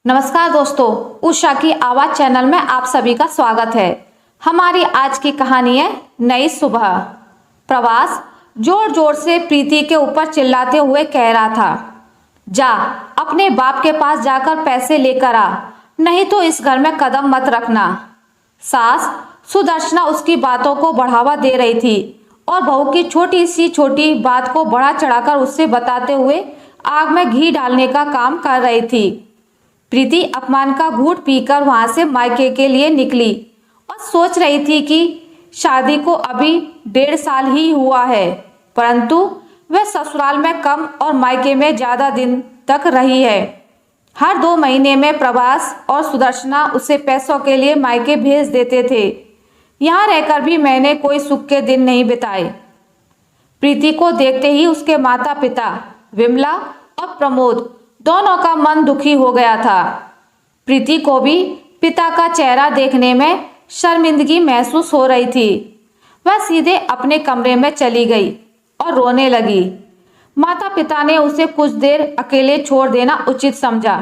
नमस्कार दोस्तों, उषा की आवाज चैनल में आप सभी का स्वागत है। हमारी आज की कहानी है नई सुबह। प्रवास जोर जोर से प्रीति के ऊपर चिल्लाते हुए कह रहा था, जा अपने बाप के पास जाकर पैसे लेकर आ, नहीं तो इस घर में कदम मत रखना। सास सुदर्शना उसकी बातों को बढ़ावा दे रही थी और बहू की छोटी सी छोटी बात को बढ़ा चढ़ाकर उससे बताते हुए आग में घी डालने का काम कर रही थी। प्रीति अपमान का घूंट पीकर वहां से मायके के लिए निकली और सोच रही थी कि शादी को अभी 1.5 साल ही हुआ है, परंतु वह ससुराल में कम और मायके में ज्यादा दिन तक रही है। हर 2 महीने में प्रवास और सुदर्शना उसे पैसों के लिए मायके भेज देते थे। यहाँ रहकर भी मैंने कोई सुख के दिन नहीं बिताए। प्रीति को देखते ही उसके माता पिता विमला और प्रमोद दोनों का मन दुखी हो गया था। प्रीति को भी पिता का चेहरा देखने में शर्मिंदगी महसूस हो रही थी। वह सीधे अपने कमरे में चली गई और रोने लगी। माता पिता ने उसे कुछ देर अकेले छोड़ देना उचित समझा।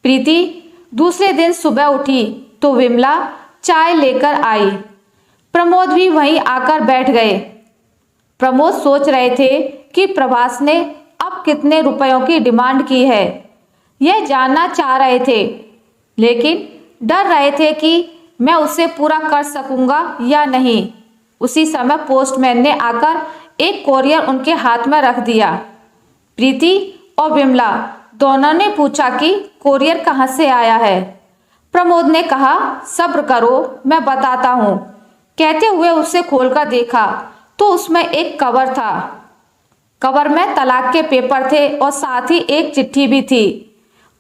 प्रीति दूसरे दिन सुबह उठी तो विमला चाय लेकर आई। प्रमोद भी वहीं आकर बैठ गए। प्रमोद सोच रहे थे कि प्रभास ने अब कितने रुपयों की डिमांड की है, यह जानना चाह रहे थे, लेकिन डर रहे थे कि मैं उसे पूरा कर सकूंगा या नहीं। उसी समय पोस्टमैन ने आकर एक कोरियर उनके हाथ में रख दिया। प्रीति और विमला दोनों ने पूछा कि कोरियर कहाँ से आया है। प्रमोद ने कहा, सब्र करो, मैं बताता हूँ। कहते हुए उसे खोलकर देखा तो उसमें एक कवर था। कवर में तलाक के पेपर थे और साथ ही एक चिट्ठी भी थी।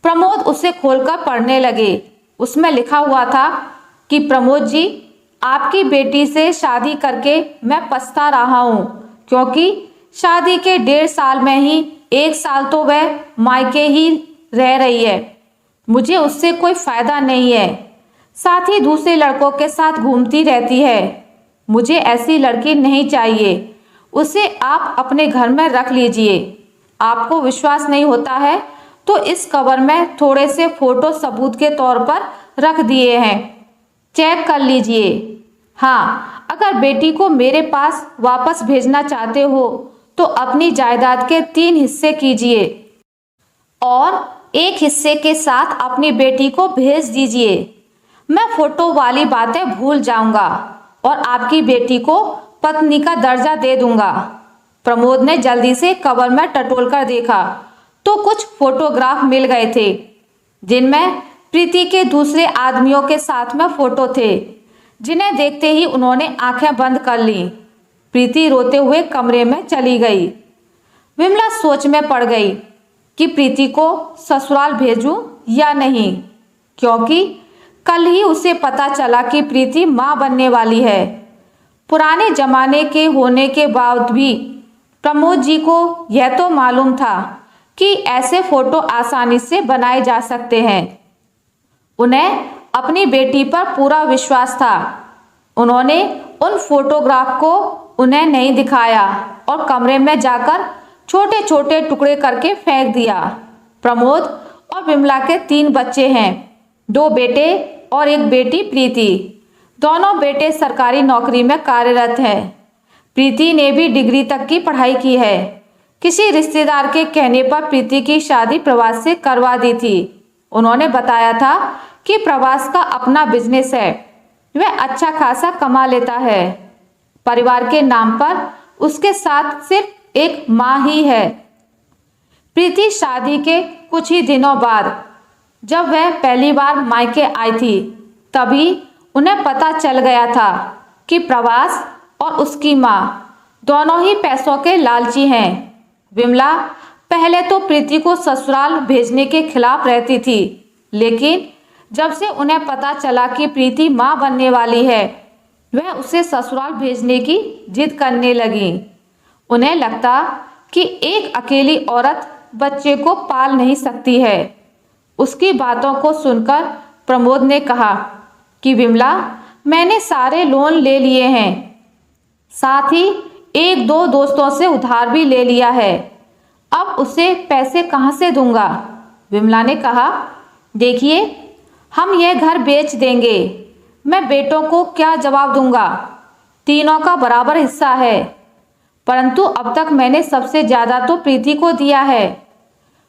प्रमोद उसे खोलकर पढ़ने लगे। उसमें लिखा हुआ था कि प्रमोद जी, आपकी बेटी से शादी करके मैं पछता रहा हूँ, क्योंकि शादी के 1.5 साल में ही 1 साल तो वह मायके ही रह रही है। मुझे उससे कोई फायदा नहीं है, साथ ही दूसरे लड़कों के साथ घूमती रहती है। मुझे ऐसी लड़की नहीं चाहिए। उसे आप अपने घर में रख लीजिए। आपको विश्वास नहीं होता है तो इस कवर में थोड़े से फोटो सबूत के तौर पर रख दिए हैं, चेक कर लीजिए। हाँ, अगर बेटी को मेरे पास वापस भेजना चाहते हो तो अपनी जायदाद के 3 हिस्से कीजिए और 1 हिस्से के साथ अपनी बेटी को भेज दीजिए। मैं फोटो वाली बातें भूल जाऊंगा और आपकी बेटी को पत्नी का दर्जा दे दूंगा। प्रमोद ने जल्दी से कवर में टटोलकर देखा तो कुछ फोटोग्राफ मिल गए थे, जिनमें प्रीति के दूसरे आदमियों के साथ में फोटो थे, जिन्हें देखते ही उन्होंने आंखें बंद कर ली। प्रीति रोते हुए कमरे में चली गई। विमला सोच में पड़ गई कि प्रीति को ससुराल भेजूं या नहीं, क्योंकि कल ही उसे पता चला कि प्रीति मां बनने वाली है। पुराने जमाने के होने के बाद भी प्रमोद जी को यह तो मालूम था कि ऐसे फोटो आसानी से बनाए जा सकते हैं। उन्हें अपनी बेटी पर पूरा विश्वास था। उन्होंने उन फोटोग्राफ को उन्हें नहीं दिखाया और कमरे में जाकर छोटे छोटे टुकड़े करके फेंक दिया। प्रमोद और विमला के 3 बच्चे हैं, 2 बेटे और 1 बेटी प्रीति। दोनों बेटे सरकारी नौकरी में कार्यरत हैं। प्रीति ने भी डिग्री तक की पढ़ाई की है। किसी रिश्तेदार के कहने पर प्रीति की शादी प्रवास से करवा दी थी। उन्होंने बताया था कि प्रवास का अपना बिजनेस है, वह अच्छा खासा कमा लेता है। परिवार के नाम पर उसके साथ सिर्फ एक माँ ही है। प्रीति शादी के कुछ ही दिनों बाद जब वह पहली बार मायके आई थी, तभी उन्हें पता चल गया था कि प्रवास और उसकी मां दोनों ही पैसों के लालची हैं। विमला पहले तो प्रीति को ससुराल भेजने के खिलाफ रहती थी, लेकिन जब से उन्हें पता चला कि प्रीति मां बनने वाली है, वह उसे ससुराल भेजने की जिद करने लगी। उन्हें लगता कि एक अकेली औरत बच्चे को पाल नहीं सकती है। उसकी बातों को सुनकर प्रमोद ने कहा कि विमला, मैंने सारे लोन ले लिए हैं, साथ ही 1-2 दोस्तों से उधार भी ले लिया है। अब उसे पैसे कहाँ से दूंगा? विमला ने कहा, देखिए, हम यह घर बेच देंगे। मैं बेटों को क्या जवाब दूंगा? तीनों का बराबर हिस्सा है, परंतु अब तक मैंने सबसे ज़्यादा तो प्रीति को दिया है।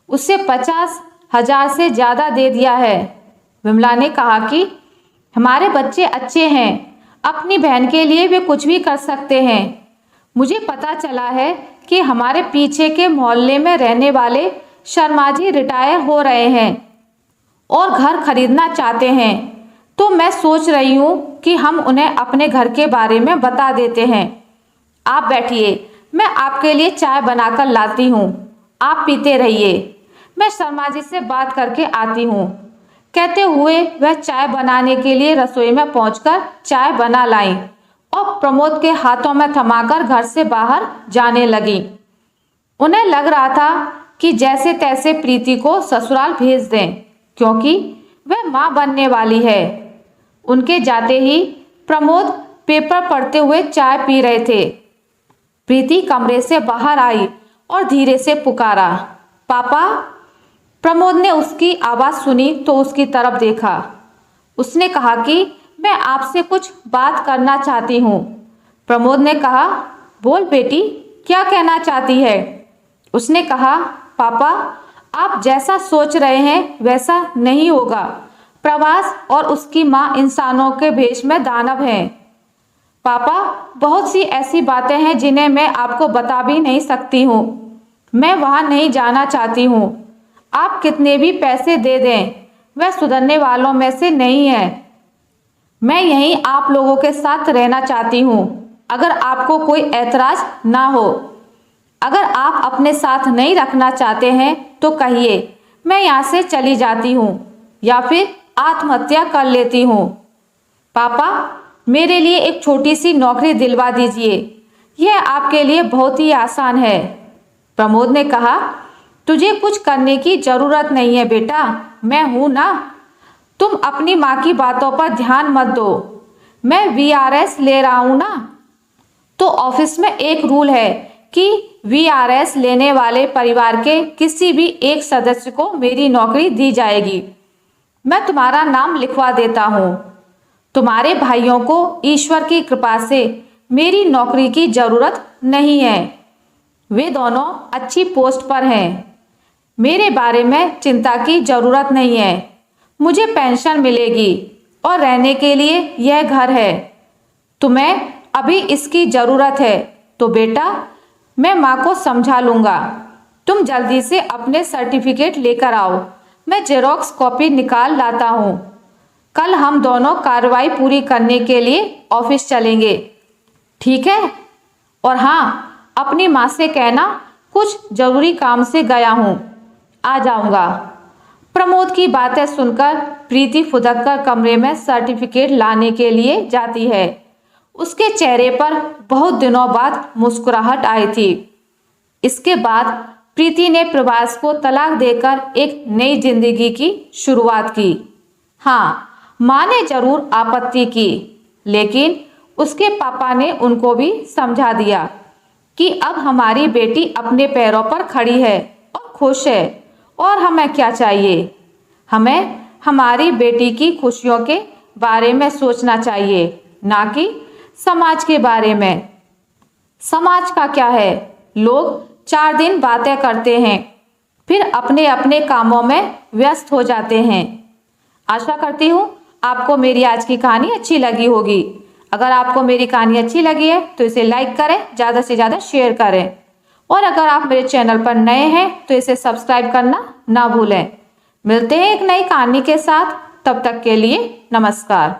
उससे 50,000 से ज़्यादा दे दिया है। विमला ने कहा कि हमारे बच्चे अच्छे हैं, अपनी बहन के लिए वे कुछ भी कर सकते हैं। मुझे पता चला है कि हमारे पीछे के मोहल्ले में रहने वाले शर्मा जी रिटायर हो रहे हैं और घर खरीदना चाहते हैं, तो मैं सोच रही हूँ कि हम उन्हें अपने घर के बारे में बता देते हैं। आप बैठिए, मैं आपके लिए चाय बनाकर लाती हूँ, आप पीते रहिए। मैं शर्मा जी से बात करके आती हूँ। कहते हुए वह चाय बनाने के लिए रसोई में पहुंचकर चाय बना लाई और प्रमोद के हाथों में थमाकर घर से बाहर जाने लगी। उन्हें लग रहा था कि जैसे तैसे प्रीति को ससुराल भेज दें, क्योंकि वह मां बनने वाली है। उनके जाते ही प्रमोद पेपर पढ़ते हुए चाय पी रहे थे। प्रीति कमरे से बाहर आई और धीरे से पुकारा, पापा। प्रमोद ने उसकी आवाज सुनी तो उसकी तरफ देखा। उसने कहा कि मैं आपसे कुछ बात करना चाहती हूँ। प्रमोद ने कहा, बोल बेटी, क्या कहना चाहती है? उसने कहा, पापा, आप जैसा सोच रहे हैं वैसा नहीं होगा। प्रवास और उसकी माँ इंसानों के भेष में दानव हैं। पापा, बहुत सी ऐसी बातें हैं जिन्हें मैं आपको बता भी नहीं सकती हूँ। मैं वहाँ नहीं जाना चाहती हूँ। आप कितने भी पैसे दे दें, वह सुधरने वालों में से नहीं है। मैं यहीं आप लोगों के साथ रहना चाहती हूँ, अगर आपको कोई ऐतराज ना हो। अगर आप अपने साथ नहीं रखना चाहते हैं तो कहिए, मैं यहाँ से चली जाती हूँ या फिर आत्महत्या कर लेती हूँ। पापा, मेरे लिए एक छोटी सी नौकरी दिलवा दीजिए, यह आपके लिए बहुत ही आसान है। प्रमोद ने कहा, तुझे कुछ करने की जरूरत नहीं है बेटा, मैं हूं ना। तुम अपनी माँ की बातों पर ध्यान मत दो। मैं VRS ले रहा हूं ना, तो ऑफिस में एक रूल है कि VRS लेने वाले परिवार के किसी भी एक सदस्य को मेरी नौकरी दी जाएगी। मैं तुम्हारा नाम लिखवा देता हूँ। तुम्हारे भाइयों को ईश्वर की कृपा से मेरी नौकरी की जरूरत नहीं है। वे दोनों अच्छी पोस्ट पर हैं। मेरे बारे में चिंता की जरूरत नहीं है। मुझे पेंशन मिलेगी और रहने के लिए यह घर है। तुम्हें अभी इसकी जरूरत है तो बेटा, मैं माँ को समझा लूँगा। तुम जल्दी से अपने सर्टिफिकेट लेकर आओ, मैं जेरोक्स कॉपी निकाल लाता हूँ। कल हम दोनों कार्रवाई पूरी करने के लिए ऑफिस चलेंगे, ठीक है? और हाँ, अपनी माँ से कहना कुछ जरूरी काम से गया हूँ, आ जाऊँगा। प्रमोद की बातें सुनकर प्रीति फुदक कर कमरे में सर्टिफिकेट लाने के लिए जाती है। उसके चेहरे पर बहुत दिनों बाद मुस्कुराहट आई थी। इसके बाद प्रीति ने प्रवास को तलाक देकर एक नई जिंदगी की शुरुआत की। हाँ, माँ ने जरूर आपत्ति की, लेकिन उसके पापा ने उनको भी समझा दिया कि अब हमारी बेटी अपने पैरों पर खड़ी है और खुश है, और हमें क्या चाहिए? हमें हमारी बेटी की खुशियों के बारे में सोचना चाहिए, ना कि समाज के बारे में। समाज का क्या है? लोग 4 दिन बातें करते हैं, फिर अपने अपने कामों में व्यस्त हो जाते हैं। आशा करती हूँ आपको मेरी आज की कहानी अच्छी लगी होगी। अगर आपको मेरी कहानी अच्छी लगी है तो इसे लाइक करें, ज़्यादा से ज़्यादा शेयर करें, और अगर आप मेरे चैनल पर नए हैं तो इसे सब्सक्राइब करना ना भूलें। मिलते हैं एक नई कहानी के साथ, तब तक के लिए नमस्कार।